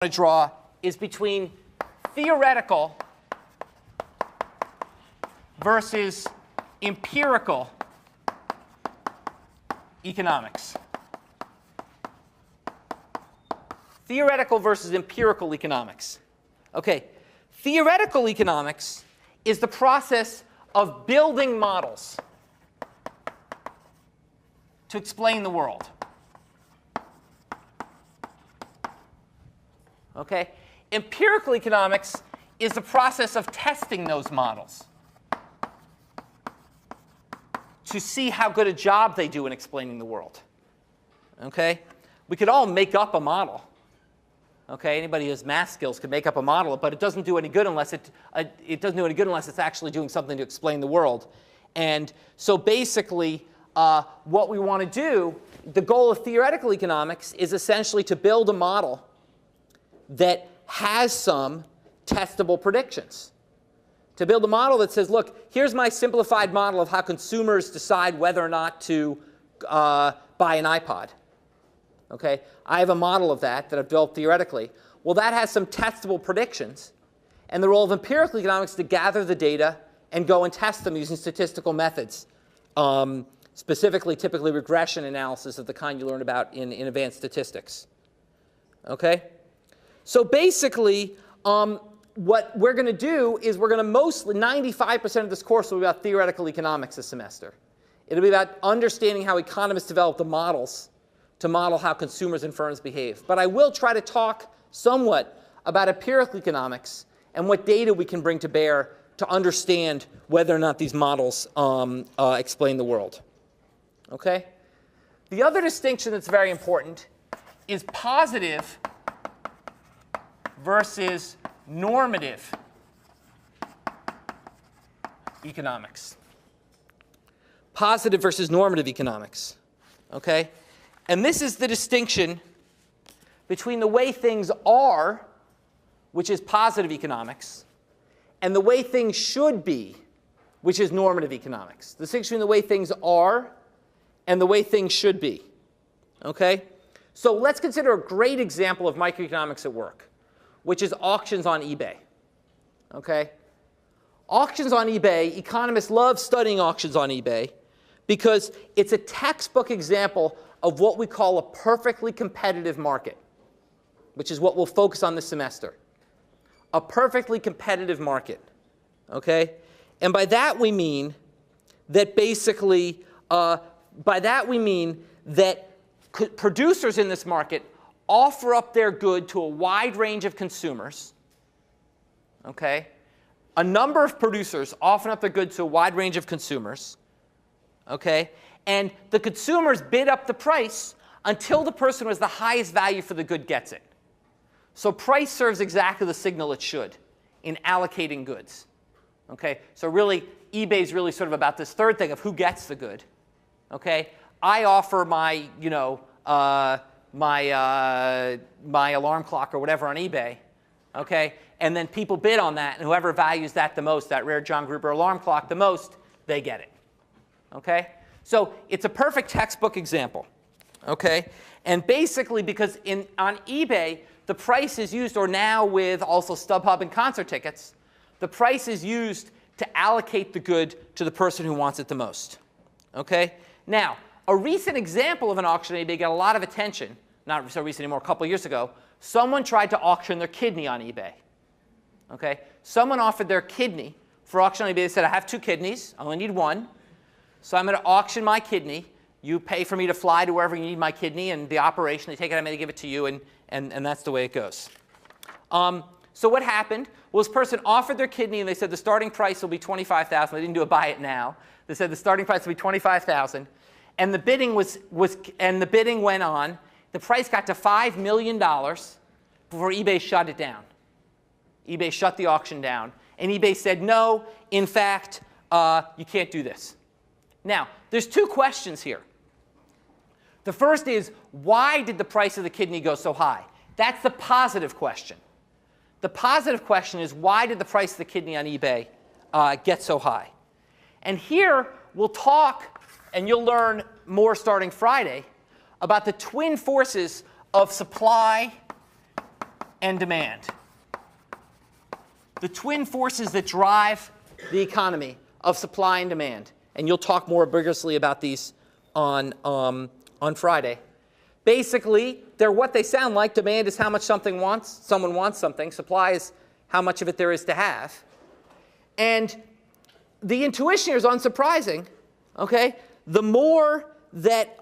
to draw is between theoretical versus empirical economics. Theoretical versus empirical economics. Okay, theoretical economics is the process of building models to explain the world. Okay? Empirical economics is the process of testing those models to see how good a job they do in explaining the world. Okay? We could all make up a model. Okay? Anybody who has math skills could make up a model, but it doesn't do any good unless it's actually doing something to explain the world. And so basically, what we want to do, the goal of theoretical economics is essentially to build a model that has some testable predictions. To build a model that says, look, here's my simplified model of how consumers decide whether or not to buy an iPod. Okay? I have a model of that I've built theoretically. Well, that has some testable predictions. And the role of empirical economics is to gather the data and go and test them using statistical methods, specifically, typically regression analysis of the kind you learn about in advanced statistics. Okay? So basically, what we're going to do is we're going to mostly, 95% of this course will be about theoretical economics this semester. It'll be about understanding how economists develop the models to model how consumers and firms behave. But I will try to talk somewhat about empirical economics and what data we can bring to bear to understand whether or not these models explain the world. Okay? The other distinction that's very important is positive versus normative economics. Positive versus normative economics. Okay? And this is the distinction between the way things are, which is positive economics, and the way things should be, which is normative economics. The distinction between the way things are and the way things should be. Okay? So let's consider a great example of microeconomics at work, which is auctions on eBay. Okay? Auctions on eBay, economists love studying auctions on eBay because it's a textbook example of what we call a perfectly competitive market, which is what we'll focus on this semester. A perfectly competitive market. Okay? And by that we mean that basically, producers in this market offer up their good to a wide range of consumers. Okay? A number of producers offer up their good to a wide range of consumers. Okay? And the consumers bid up the price until the person who has the highest value for the good gets it. So price serves exactly the signal it should in allocating goods. Okay? So really, eBay is really sort of about this third thing of who gets the good. Okay? I offer my, my alarm clock or whatever on eBay, okay? And then people bid on that, and whoever values that the most, that rare John Gruber alarm clock the most, they get it, okay? So it's a perfect textbook example, okay? And basically, because on eBay, the price is used, or now with also StubHub and concert tickets, the price is used to allocate the good to the person who wants it the most, okay? Now, a recent example of an auction on eBay got a lot of attention, not so recent anymore, a couple years ago. Someone tried to auction their kidney on eBay. Okay? Someone offered their kidney for auction on eBay. They said, I have 2 kidneys. I only need 1. So I'm going to auction my kidney. You pay for me to fly to wherever you need my kidney, and the operation, they take it, I'm going to give it to you, and that's the way it goes. So what happened? Well, this person offered their kidney, and they said the starting price will be $25,000. They didn't do a buy it now. They said the starting price will be $25,000. And the bidding went on. The price got to $5 million before eBay shut it down. eBay shut the auction down. And eBay said, no, in fact, you can't do this. Now, there's 2 questions here. The first is, why did the price of the kidney go so high? That's the positive question. The positive question is, why did the price of the kidney on eBay get so high? And here, we'll talk, and you'll learn more starting Friday, about the twin forces of supply and demand. The twin forces that drive the economy of supply and demand. And you'll talk more vigorously about these on Friday. Basically, they're what they sound like. Demand is how much someone wants something. Supply is how much of it there is to have. And the intuition here is unsurprising. Okay? The more that